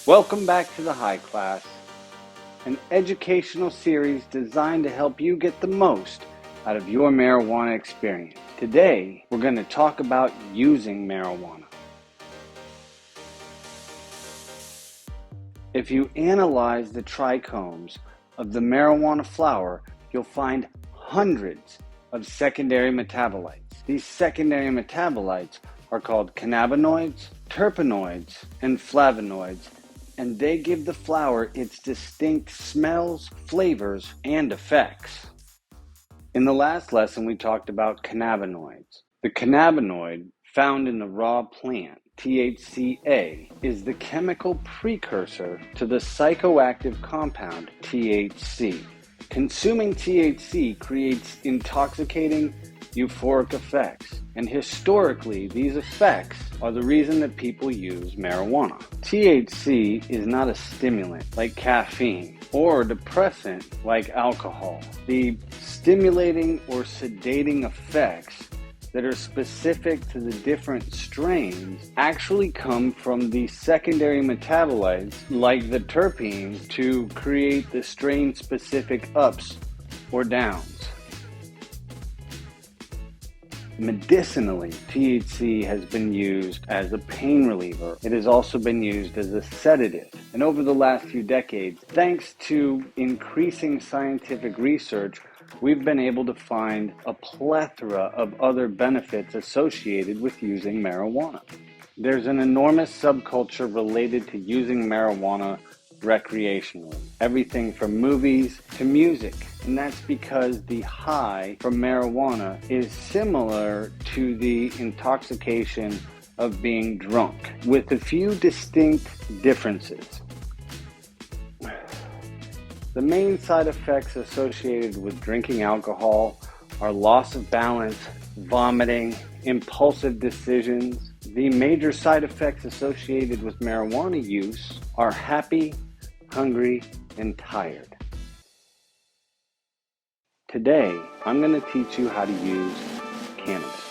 Welcome back to the High Class, an educational series designed to help you get the most out of your marijuana experience. Today, we're going to talk about using marijuana. If you analyze the trichomes of the marijuana flower, you'll find hundreds of secondary metabolites. These secondary metabolites are called cannabinoids, terpenoids, and flavonoids, and they give the flower its distinct smells, flavors, and effects. In the last lesson, we talked about cannabinoids. The cannabinoid found in the raw plant, THCA, is the chemical precursor to the psychoactive compound THC. Consuming THC creates intoxicating, euphoric effects, and historically, these effects are the reason that people use marijuana. THC is not a stimulant like caffeine or a depressant like alcohol. The stimulating or sedating effects that are specific to the different strains actually come from the secondary metabolites like the terpenes to create the strain-specific ups or downs. Medicinally, THC has been used as a pain reliever. It has also been used as a sedative. And over the last few decades, thanks to increasing scientific research, we've been able to find a plethora of other benefits associated with using marijuana. There's an enormous subculture related to using marijuana recreationally. Everything from movies to music. And that's because the high from marijuana is similar to the intoxication of being drunk, with a few distinct differences. The main side effects associated with drinking alcohol are loss of balance, vomiting, impulsive decisions. The major side effects associated with marijuana use are happy, hungry, and tired. Today, I'm going to teach you how to use cannabis.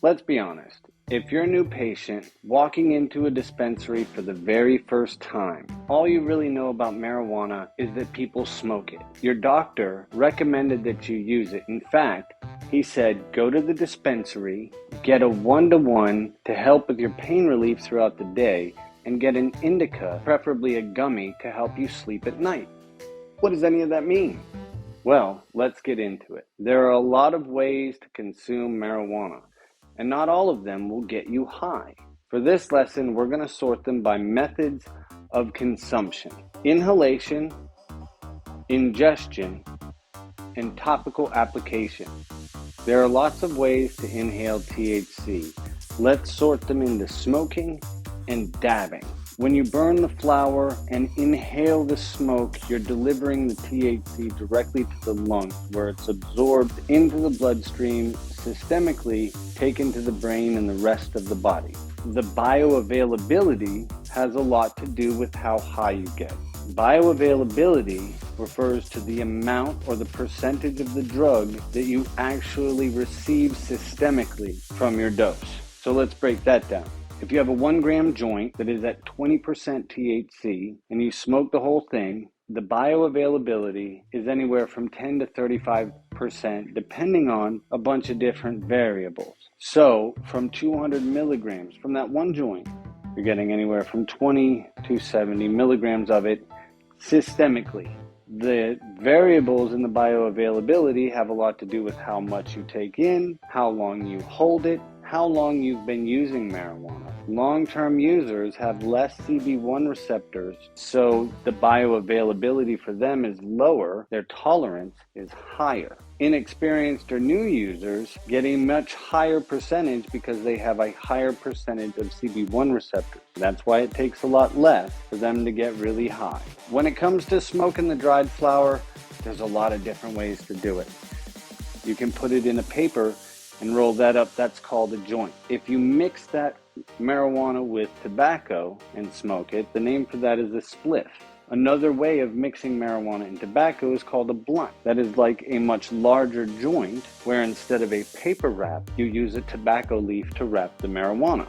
Let's be honest. If you're a new patient walking into a dispensary for the very first time, all you really know about marijuana is that people smoke it. Your doctor recommended that you use it. In fact, he said, go to the dispensary, get a 1-to-1 to help with your pain relief throughout the day, and get an indica, preferably a gummy, to help you sleep at night. What does any of that mean? Well, let's get into it. There are a lot of ways to consume marijuana, and not all of them will get you high. For this lesson, we're going to sort them by methods of consumption: inhalation, ingestion, and topical application. There are lots of ways to inhale THC. Let's sort them into smoking and dabbing. When you burn the flower and inhale the smoke, you're delivering the THC directly to the lungs, where it's absorbed into the bloodstream, systemically taken to the brain and the rest of the body. The bioavailability has a lot to do with how high you get. Bioavailability refers to the amount or the percentage of the drug that you actually receive systemically from your dose. So let's break that down. If you have a 1-gram joint that is at 20% THC and you smoke the whole thing, the bioavailability is anywhere from 10 to 35%, depending on a bunch of different variables. So from 200 milligrams from that one joint, you're getting anywhere from 20 to 70 milligrams of it systemically. The variables in the bioavailability have a lot to do with how much you take in, how long you hold it, how long you've been using marijuana. Long-term users have less CB1 receptors, so the bioavailability for them is lower, their tolerance is higher. Inexperienced or new users get a much higher percentage because they have a higher percentage of CB1 receptors. That's why it takes a lot less for them to get really high. When it comes to smoking the dried flower, there's a lot of different ways to do it. You can put it in a paper and roll that up. That's called a joint. If you mix that marijuana with tobacco and smoke it, the name for that is a spliff. Another way of mixing marijuana and tobacco is called a blunt. That is like a much larger joint where instead of a paper wrap, you use a tobacco leaf to wrap the marijuana.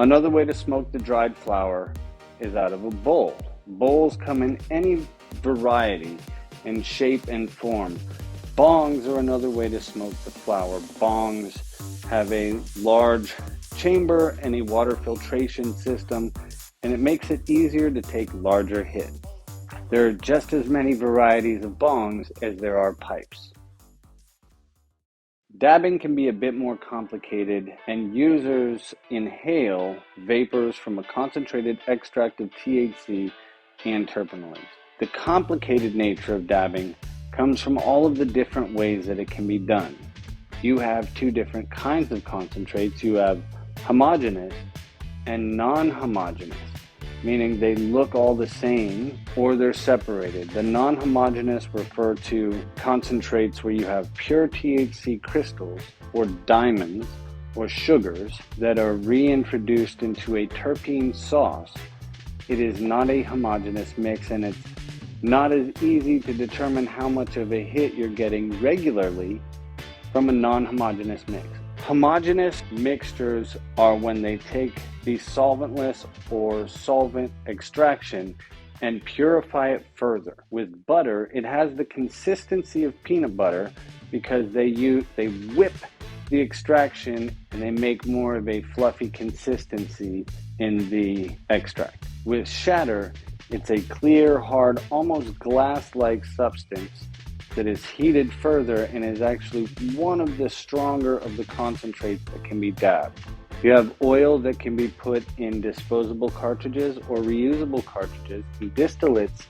Another way to smoke the dried flower is out of a bowl. Bowls come in any variety in shape and form. Bongs are another way to smoke the flower. Bongs have a large chamber and a water filtration system, and it makes it easier to take larger hits. There are just as many varieties of bongs as there are pipes. Dabbing can be a bit more complicated, and users inhale vapors from a concentrated extract of THC and terpenoids. The complicated nature of dabbing comes from all of the different ways that it can be done. You have two different kinds of concentrates. You have homogeneous and non-homogeneous, meaning they look all the same or they're separated. The non-homogeneous refer to concentrates where you have pure THC crystals or diamonds or sugars that are reintroduced into a terpene sauce. It is not a homogeneous mix, and it's not as easy to determine how much of a hit you're getting regularly from a non-homogeneous mix. Homogeneous mixtures are when they take the solventless or solvent extraction and purify it further. With butter, it has the consistency of peanut butter because they whip the extraction and they make more of a fluffy consistency in the extract. With shatter, it's a clear, hard, almost glass-like substance that is heated further and is actually one of the stronger of the concentrates that can be dabbed. You have oil that can be put in disposable cartridges or reusable cartridges and distillates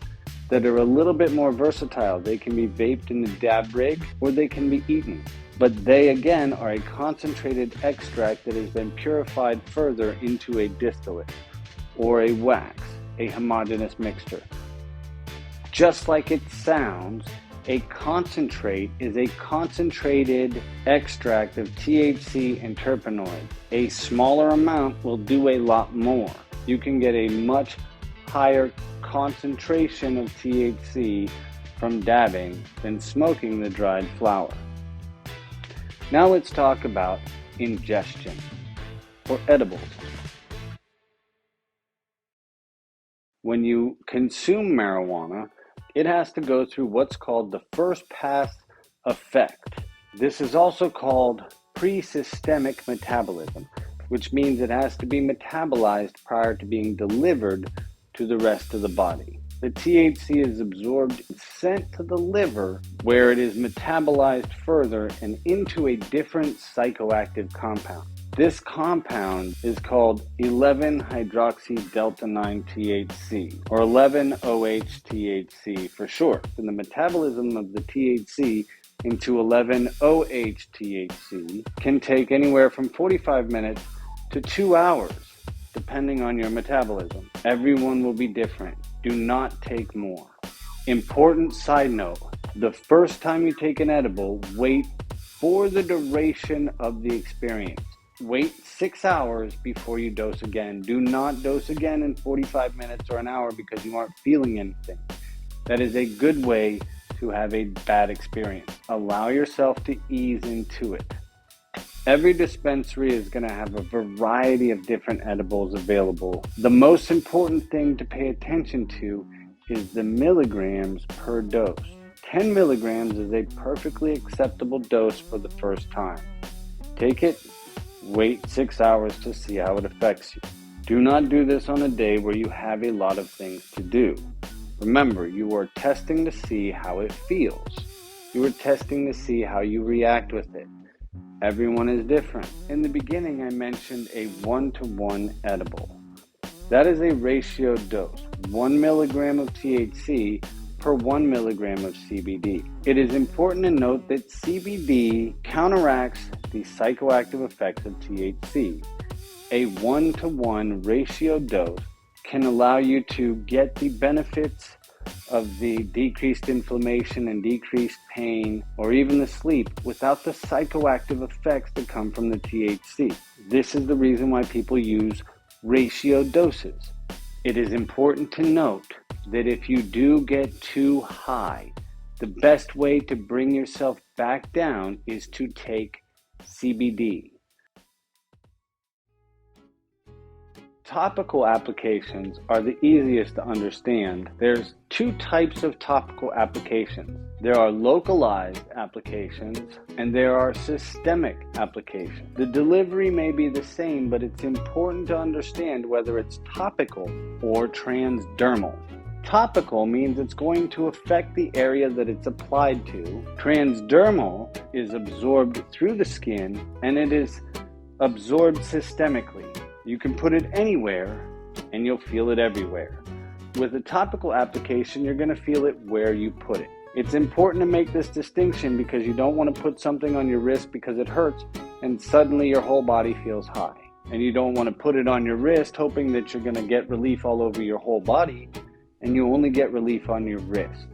that are a little bit more versatile. They can be vaped in a dab rig or they can be eaten. But they again are a concentrated extract that has been purified further into a distillate or a wax, a homogeneous mixture. Just like it sounds, a concentrate is a concentrated extract of THC and terpenoids. A smaller amount will do a lot more. You can get a much higher concentration of THC from dabbing than smoking the dried flower. Now let's talk about ingestion or edibles. When you consume marijuana, it has to go through what's called the first pass effect. This is also called pre-systemic metabolism, which means it has to be metabolized prior to being delivered to the rest of the body. The THC is absorbed and sent to the liver, where it is metabolized further and into a different psychoactive compound. This compound is called 11-hydroxy-delta-9-THC, or 11-OH-THC for short. And the metabolism of the THC into 11-OH-THC can take anywhere from 45 minutes to 2 hours, depending on your metabolism. Everyone will be different. Do not take more. Important side note, the first time you take an edible, wait for the duration of the experience. Wait 6 hours before you dose again. Do not dose again in 45 minutes or an hour because you aren't feeling anything. That is a good way to have a bad experience. Allow yourself to ease into it. Every dispensary is going to have a variety of different edibles available. The most important thing to pay attention to is the milligrams per dose. 10 milligrams is a perfectly acceptable dose for the first time. Take it. Wait 6 hours to see how it affects you. Do not do this on a day where you have a lot of things to do. Remember, you are testing to see how it feels. You are testing to see how you react with it. Everyone is different. In the beginning, I mentioned a 1-to-1 edible. That is a ratio dose, 1 milligram of THC per 1 milligram of CBD. It is important to note that CBD counteracts the psychoactive effects of THC. A 1-to-1 ratio dose can allow you to get the benefits of the decreased inflammation and decreased pain or even the sleep without the psychoactive effects that come from the THC. This is the reason why people use ratio doses. It is important to note that if you do get too high, the best way to bring yourself back down is to take CBD. Topical applications are the easiest to understand. There's two types of topical applications. There are localized applications and there are systemic applications. The delivery may be the same, but it's important to understand whether it's topical or transdermal. Topical means it's going to affect the area that it's applied to. Transdermal is absorbed through the skin and it is absorbed systemically. You can put it anywhere and you'll feel it everywhere. With a topical application, you're going to feel it where you put it. It's important to make this distinction because you don't want to put something on your wrist because it hurts and suddenly your whole body feels high. And you don't want to put it on your wrist hoping that you're going to get relief all over your whole body and you only get relief on your wrist.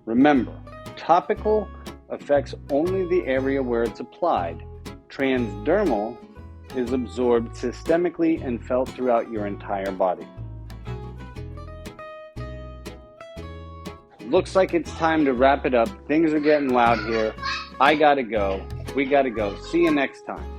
Remember, topical affects only the area where it's applied. Transdermal is absorbed systemically and felt throughout your entire body. Looks like it's time to wrap it up. Things are getting loud here. I gotta go. We gotta go. See you next time.